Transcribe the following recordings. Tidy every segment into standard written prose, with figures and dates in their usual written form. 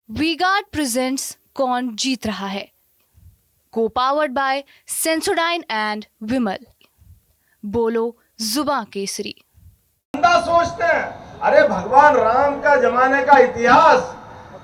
V-Guard presents कौन जीत रहा है, को पावर्ड बाय सेंसोडाइन एंड विमल। बोलो जुबां केसरी। सोचते हैं अरे भगवान राम का जमाने का इतिहास,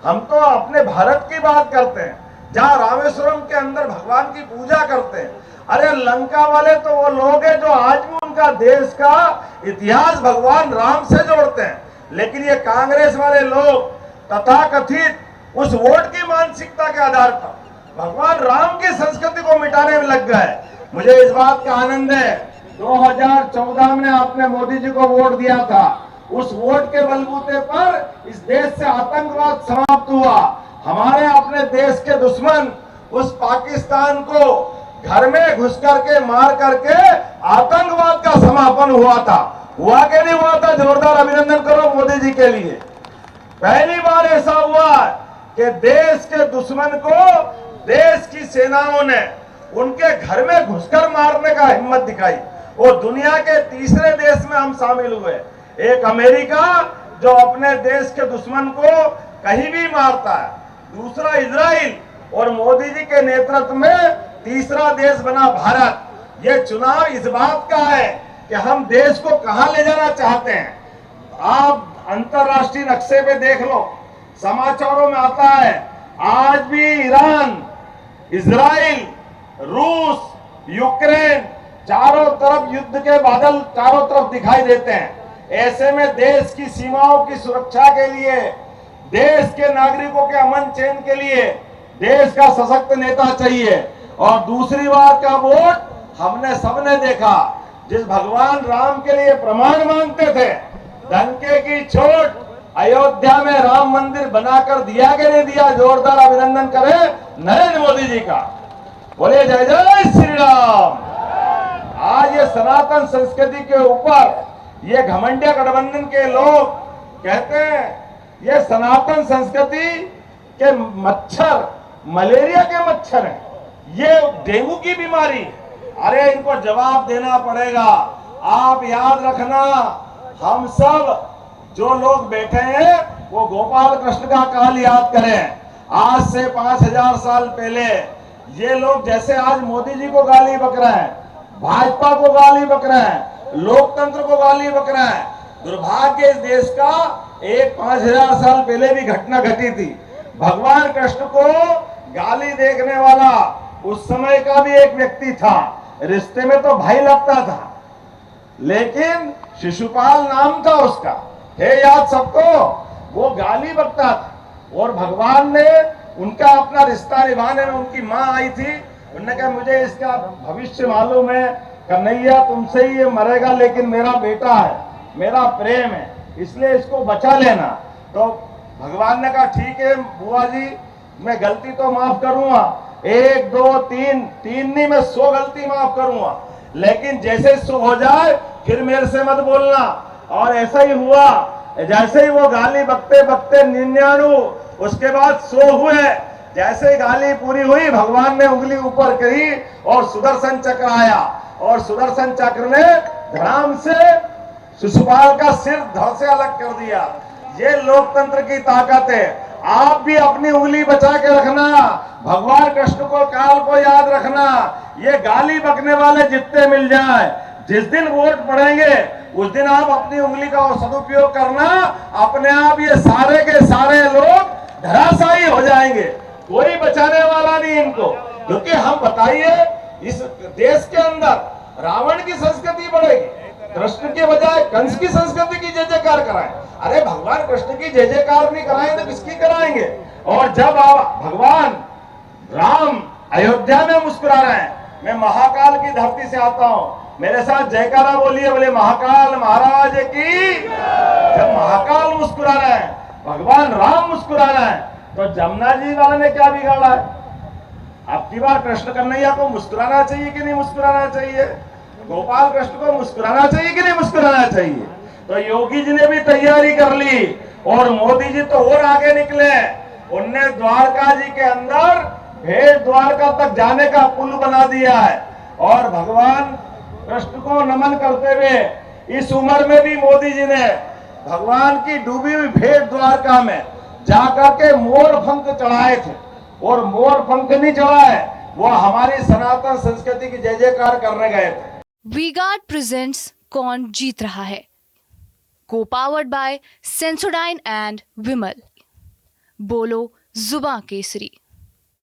हम तो अपने भारत की बात करते हैं जहां रामेश्वरम के अंदर भगवान की पूजा करते हैं। अरे लंका वाले तो वो लोग हैं जो आज भी उनका देश का इतिहास भगवान राम से जोड़ते हैं, लेकिन ये कांग्रेस वाले लोग तथाकथित उस वोट की मानसिकता के आधार पर भगवान राम की संस्कृति को मिटाने में लग गए। मुझे इस बात का आनंद है 2014 में आपने मोदी जी को वोट दिया था, उस वोट के बलबूते पर इस देश से आतंकवाद समाप्त हुआ। हमारे अपने देश के दुश्मन उस पाकिस्तान को घर में घुस करके मार करके आतंकवाद का समापन हुआ था। हुआ कि नहीं हुआ था? जोरदार अभिनंदन करो मोदी जी के लिए। पहली बार ऐसा हुआ कि देश के दुश्मन को देश की सेनाओं ने उनके घर में घुसकर मारने का हिम्मत दिखाई। वो दुनिया के तीसरे देश में हम शामिल हुए। एक अमेरिका जो अपने देश के दुश्मन को कहीं भी मारता है, दूसरा इजराइल, और मोदी जी के नेतृत्व में तीसरा देश बना भारत। ये चुनाव इस बात का है कि हम देश को कहां ले जाना चाहते हैं। आप अंतरराष्ट्रीय नक्शे पे देख लो, समाचारों में आता है आज भी ईरान, इजराइल, रूस, यूक्रेन, चारों तरफ युद्ध के बादल चारों तरफ दिखाई देते हैं। ऐसे में देश की सीमाओं की सुरक्षा के लिए, देश के नागरिकों के अमन चैन के लिए देश का सशक्त नेता चाहिए। और दूसरी बार का वोट हमने सबने देखा, जिस भगवान राम के लिए प्रमाण मांगते थे, डंके की चोट अयोध्या में राम मंदिर बनाकर दिया कि नहीं दिया? जोरदार अभिनंदन करें नरेंद्र मोदी जी का। बोले जय जय श्री राम। आज ये सनातन संस्कृति के ऊपर ये घमंडिया गठबंधन के लोग कहते हैं ये सनातन संस्कृति के मच्छर मलेरिया के मच्छर हैं, ये डेंगू की बीमारी। अरे इनको जवाब देना पड़ेगा। आप याद रखना, हम सब जो लोग बैठे हैं वो गोपाल कृष्ण का काल याद करें। आज से 5000 साल पहले ये लोग जैसे आज मोदी जी को गाली बक रहे हैं, भाजपा को गाली बक रहे हैं, लोकतंत्र को गाली बक रहे हैं, दुर्भाग्य इस देश का एक 5000 साल पहले भी घटना घटी थी। भगवान कृष्ण को गाली देखने वाला उस समय का भी एक व्यक्ति था, रिश्ते में तो भाई लगता था, लेकिन शिशुपाल नाम था उसका, है याद सबको? वो गाली बकता था और भगवान ने उनका अपना रिश्ता निभाने में, उनकी माँ आई थी, उन्होंने कहा मुझे इसका भविष्य मालूम है, कन्हैया तुमसे ही ये मरेगा, लेकिन मेरा बेटा है, मेरा प्रेम है, इसलिए इसको बचा लेना। तो भगवान ने कहा ठीक है बुआ जी, मैं गलती तो माफ करूंगा, 1 2 3 3 नहीं, मैं 100 गलती माफ करूंगा, लेकिन जैसे 100 हो जाए फिर मेरे से मत बोलना। और ऐसा ही हुआ, जैसे ही वो गाली बकते बकते 99, उसके बाद 100 हुए। जैसे ही गाली पूरी हुई, भगवान ने उंगली ऊपर करी और सुदर्शन चक्र आया, और सुदर्शन चक्र ने धड़ाम से शिशुपाल का सिर धड़ से अलग कर दिया। ये लोकतंत्र की ताकत है। आप भी अपनी उंगली बचा के रखना, भगवान कृष्ण को काल को याद रखना। ये गाली बकने वाले जितने मिल जाए, जिस दिन वोट पड़ेंगे उस दिन आप अपनी उंगली का सदुपयोग करना, अपने आप ये सारे के सारे लोग धराशायी हो जाएंगे, कोई बचाने वाला नहीं इनको। क्योंकि हम बताइए, इस देश के अंदर रावण की संस्कृति बढ़ेगी, कृष्ण के बजाय कंस की संस्कृति की जय जयकार कराएं। अरे भगवान कृष्ण की जय जयकार नहीं कराएं तो किसकी कराएंगे? और जब भगवान राम अयोध्या में मुस्कुरा रहे हैं, मैं महाकाल की धरती से आता हूं, मेरे साथ जयकारा बोलिए, बोले महाकाल महाराज की। जब महाकाल मुस्कुरा रहे हैं, भगवान राम मुस्कुरा रहे हैं, तो जमुना जी वाले ने क्या बिगाड़ा है? अब की बार कृष्ण कन्हैया को मुस्कुराना चाहिए कि नहीं मुस्कुराना चाहिए? गोपाल कृष्ण को मुस्कुराना चाहिए कि नहीं मुस्कुराना चाहिए? तो योगी जी ने भी तैयारी कर ली और मोदी जी तो और आगे निकले। उनने द्वारका जी के अंदर भेड़ द्वारका तक जाने का पुल बना दिया है। और भगवान कृष्ण को नमन करते हुए इस उम्र में भी मोदी जी ने भगवान की डूबी हुई भेड़ द्वारका में जाकर के मोर पंख चढ़ाए थे, और मोर पंख नहीं चढ़ाए, वो हमारी सनातन संस्कृति की जय जयकार करने गए थे। वी-गार्ड प्रेजेंट्स कौन जीत रहा है, को पावर्ड बाय सेंसोडाइन एंड विमल। बोलो जुबां केसरी।